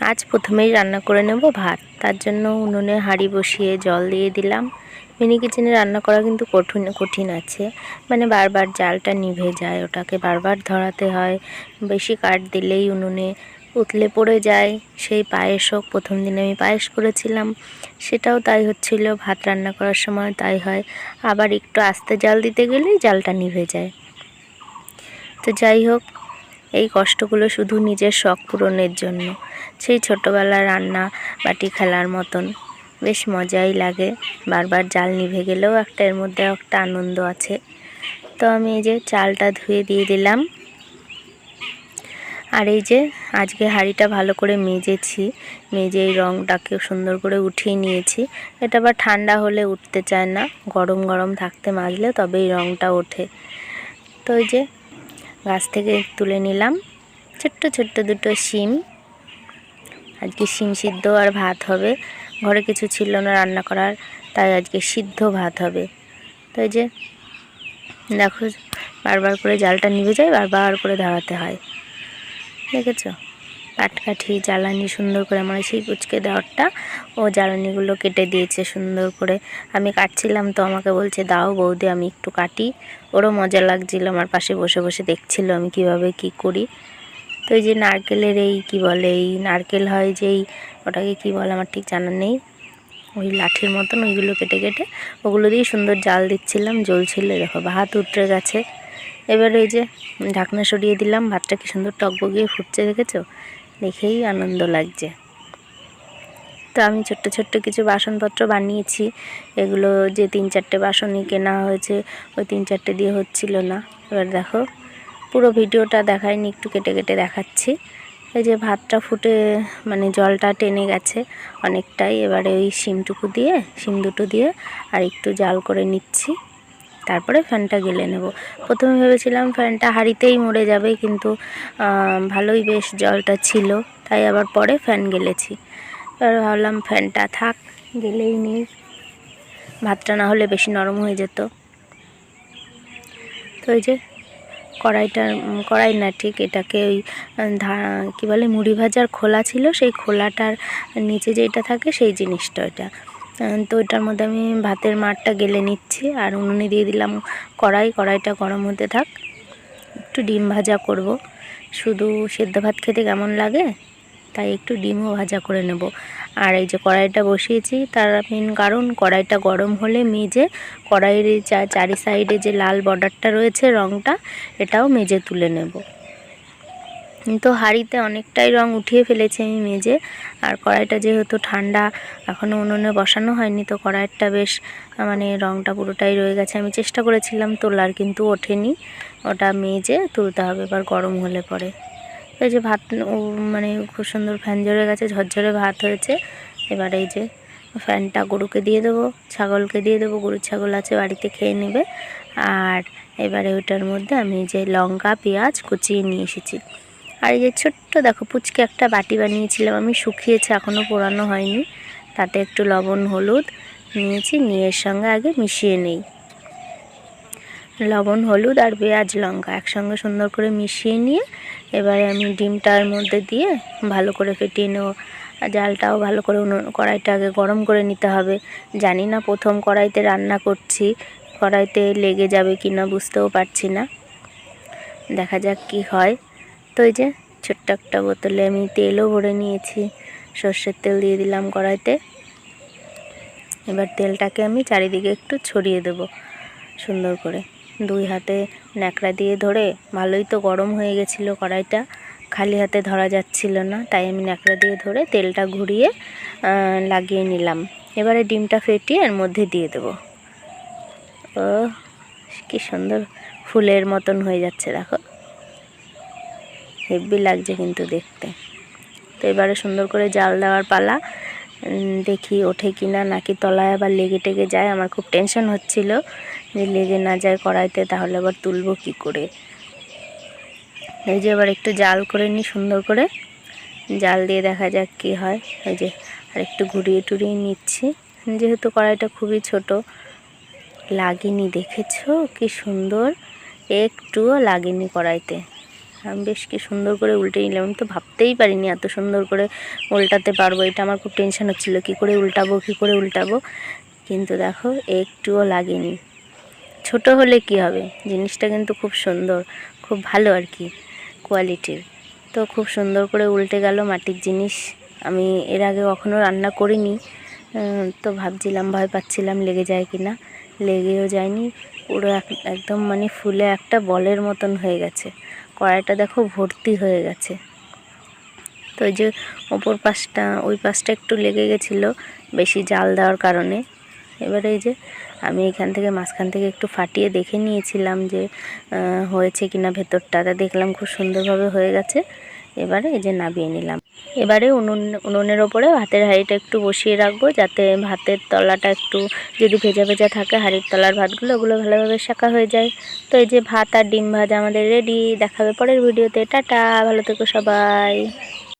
আজ প্রথমেই রান্না করে নেব ভাত। তার জন্য উনুনে হাঁড়ি বসিয়ে জল দিয়ে দিলাম। মিনি কিচেনে রান্না করা কিন্তু কঠিন আছে, মানে বারবার জালটা নিভে যায়, ওটাকে বারবার ধরাতে হয়। বেশি কাঠ দিলেই উনুনে উতলে পড়ে যায়। সেই পায়েস হোক, প্রথম দিনে আমি পায়েস করেছিলাম, সেটাও তাই হচ্ছিল। ভাত রান্না করার সময় তাই হয়, আবার একটু আস্তে জাল দিতে গেলেই জালটা নিভে যায়। তো যাই হোক, এই কষ্টগুলো শুধু নিজের শখ পূরণের জন্য। সেই ছোটোবেলার রান্না বাটি খেলার মতন বেশ মজাই লাগে। বারবার জাল নিভে গেলেও এর মধ্যে একটা আনন্দ আছে। তো আমি এই যে চালটা ধুয়ে দিয়ে দিলাম। আর এই যে আজকে হাঁড়িটা ভালো করে মেজেছি, মেজে এই রঙটাকে সুন্দর করে উঠিয়ে নিয়েছি। এটা আবার ঠান্ডা হলে উঠতে চায় না, গরম গরম থাকতে মাজলে তবেই রঙটা ওঠে। তো এই যে গাছ থেকে তুলে নিলাম ছোট্ট ছোট্ট দুটো শিম। আজকে শিম সিদ্ধ আর ভাত হবে। ঘরে কিছু ছিল না রান্না করার, তাই আজকে সিদ্ধ ভাত হবে। তো এই যে দেখো, বারবার করে জালটা নিভে যায়, বারবার করে ধরাতে হয়। দেখেছো, কাঠকাঠি জ্বালানি সুন্দর করে আমার সেই কুচকে দেওয়ারটা ও জ্বালানিগুলো কেটে দিয়েছে সুন্দর করে। আমি কাটছিলাম তো আমাকে বলছে, দাও বৌদি আমি একটু কাটি। ওরও মজা লাগছিল, আমার পাশে বসে বসে দেখছিল আমি কিভাবে কি করি। তো এই যে নারকেলের এই কি বলে, এই নারকেল হয় যেই, ওটাকে কি বলে আমার ঠিক জানা নেই, ওই লাঠির মতন ওইগুলো কেটে কেটে ওগুলো দিয়ে সুন্দর জাল দিচ্ছিলাম, জ্বলছিল। দেখো ভাত উতরে গেছে। এবারে এই যে ঢাকনা সরিয়ে দিলাম, ভাতটা কি সুন্দর টকবগিয়ে ফুটছে, দেখেছো? দেখেই আনন্দ লাগছে। তো আমি ছোট্ট ছোট্ট কিছু বাসনপত্র বানিয়েছি। এগুলো যে 3-4টে বাসনই কেনা হয়েছে, ওই 3-4টে দিয়ে হচ্ছিল না। এবার দেখো, পুরো ভিডিওটা দেখাইনি, একটু কেটে কেটে দেখাচ্ছি। এই যে ভাতটা ফুটে মানে জলটা টেনে গেছে অনেকটাই। এবারে ওই শিম দুটো দিয়ে আর একটু জাল করে নিচ্ছি, তারপরে ফ্যানটা গেলে নেব। প্রথমে ভেবেছিলাম ফ্যানটা হাঁড়িতেই মরে যাবে, কিন্তু ভালোই বেশ জলটা ছিল, তাই আবার পরে ফ্যান গেলেছি। এবার ভাবলাম ফ্যানটা থাক, গেলেই নেই, ভাতটা না হলে বেশি নরম হয়ে যেত। তো ওই যে কড়াই না ঠিক, এটাকে ওই কী বলে, মুড়ি ভাজার খোলা ছিল, সেই খোলাটার নিচে যেটা থাকে সেই জিনিসটা ওইটা। তো ওইটার মধ্যে আমি ভাতের মাড়টা গেলে নিচ্ছি, আর উনুনে দিয়ে দিলাম কড়াইটা গরম হতে থাক। একটু ডিম ভাজা করব, শুধু সেদ্ধ ভাত খেতে কেমন লাগে, তাই একটু ডিমও ভাজা করে নেব। আর এই যে কড়াইটা বসিয়েছি, তার মেন কারণ কড়াইটা গরম হলে মেজে কড়াইয়ের চারি সাইডে যে লাল বর্ডারটা রয়েছে রঙটা, এটাও মেজে তুলে নেব। তো হাঁড়িতে অনেকটাই রং উঠিয়ে ফেলেছি আমি মেজে। আর কড়াইটা যেহেতু ঠান্ডা, এখনও উনুনে বসানো হয়নি, তো কড়াইটা বেশ মানে রংটা পুরোটাই রয়ে গেছে। আমি চেষ্টা করেছিলাম তোলার, কিন্তু ওঠেনি। ওটা মেজে তুলতে হবে এবার গরম হলে পরে। এই যে ভাত মানে খুব সুন্দর ফ্যান ঝরে গেছে, ঝরঝরে ভাত হয়েছে। এবার এই যে ফ্যানটা গরুকে দিয়ে দেবো, ছাগলকে দিয়ে দেবো, গরু ছাগল আছে বাড়িতে, খেয়ে নেবে। আর এবারে ওটার মধ্যে আমি যে লঙ্কা পেঁয়াজ কুচিয়ে নিয়ে এসেছি। আর এই যে ছোট্ট দেখো পুচকে একটা বাটি বানিয়েছিলাম আমি, শুকিয়েছে, এখনও পোড়ানো হয়নি। তাতে একটু লবণ হলুদ নিয়েছি, নিয়ে এর সঙ্গে আগে মিশিয়ে নেই। লবণ হলুদ আর পেঁয়াজ লঙ্কা একসঙ্গে সুন্দর করে মিশিয়ে নিয়ে এবারে আমি ডিমটার মধ্যে দিয়ে ভালো করে ফেটিয়ে নেব। জালটাও ভালো করে কড়াইটা আগে গরম করে নিতে হবে। জানি না প্রথম কড়াইতে রান্না করছি, কড়াইতে লেগে যাবে কি না বুঝতেও পারছি না, দেখা যাক কি হয়। তো এই যে ছোট্ট একটা বোতলে আমি তেলও ভরে নিয়েছি, সর্ষের তেল দিয়ে দিলাম কড়াইতে। এবার তেলটাকে আমি চারিদিকে একটু ছড়িয়ে দেব সুন্দর করে, 2 হাতে ন্যাকড়া দিয়ে ধরে। ভালোই তো গরম হয়ে গেছিলো কড়াইটা, খালি হাতে ধরা যাচ্ছিল না, তাই আমি ন্যাকড়া দিয়ে ধরে তেলটা ঘুরিয়ে লাগিয়ে নিলাম। এবারে ডিমটা ফেটিয়ে এর মধ্যে দিয়ে দেব। ও কি সুন্দর ফুলের মতন হয়ে যাচ্ছে, দেখো হেব্বি লাগছে কিন্তু দেখতে। তো এবারে সুন্দর করে জাল দেওয়ার পালা। দেখি ওঠে কি না, নাকি তলায় আবার লেগে টেগে যায়। আমার খুব টেনশন হচ্ছিল যে লেগে না যায় কড়াইতে, তাহলে আবার তুলবো কি করে। এই যে এবার একটু জাল করে নিই, সুন্দর করে জাল দিয়ে দেখা যাক কি হয়। এই যে আর একটু ঘুরিয়ে টুরিয়ে নিচ্ছি, যেহেতু কড়াইটা খুবই ছোট। লাগেনি, দেখেছো কি সুন্দর, একটুও লাগেনি কড়াইতে। আমি বেশ কি সুন্দর করে উল্টে নিলাম। আমি তো ভাবতেই পারিনি এত সুন্দর করে উল্টাতে পারবো। এটা আমার খুব টেনশন হচ্ছিলো কী করে উল্টাবো। কিন্তু দেখো একটুও লাগেনি। ছোট হলে কি হবে, জিনিসটা কিন্তু খুব সুন্দর, খুব ভালো আর কি কোয়ালিটির। তো খুব সুন্দর করে উল্টে গেল মাটির জিনিস। আমি এর আগে কখনো রান্না করিনি, তো ভাবছিলাম, ভয় পাচ্ছিলাম লেগে যায় কি না। লেগেও যায়নি, পুরো একদম মানে ফুলে একটা বলের মতন হয়ে গেছে। কড়াইটা দেখো ভর্তি হয়ে গেছে। তো এই যে ওই পাশটা একটু লেগে গেছিলো বেশি জাল দেওয়ার কারণে। এবারে এই যে আমি এখান থেকে মাঝখান থেকে একটু ফাটিয়ে দেখে নিয়েছিলাম যে হয়েছে কিনা ভেতরটা, দেখলাম খুব সুন্দরভাবে হয়ে গেছে। এবারে এই যে নামিয়ে নিলাম। এবারে উনুনের ওপরে ভাতের হাঁড়িটা একটু বসিয়ে রাখবো, যাতে ভাতের তলাটা একটু যদি ভেজা ভেজা থাকে হাঁড়ির তলার ভাতগুলো, ওগুলো ভালোভাবে শাঁকা হয়ে যায়। তো এই যে ভাত আর ডিম ভাজা আমাদের রেডি। দেখাবে পরের ভিডিওতে। টাটা, ভালো থেকো সবাই।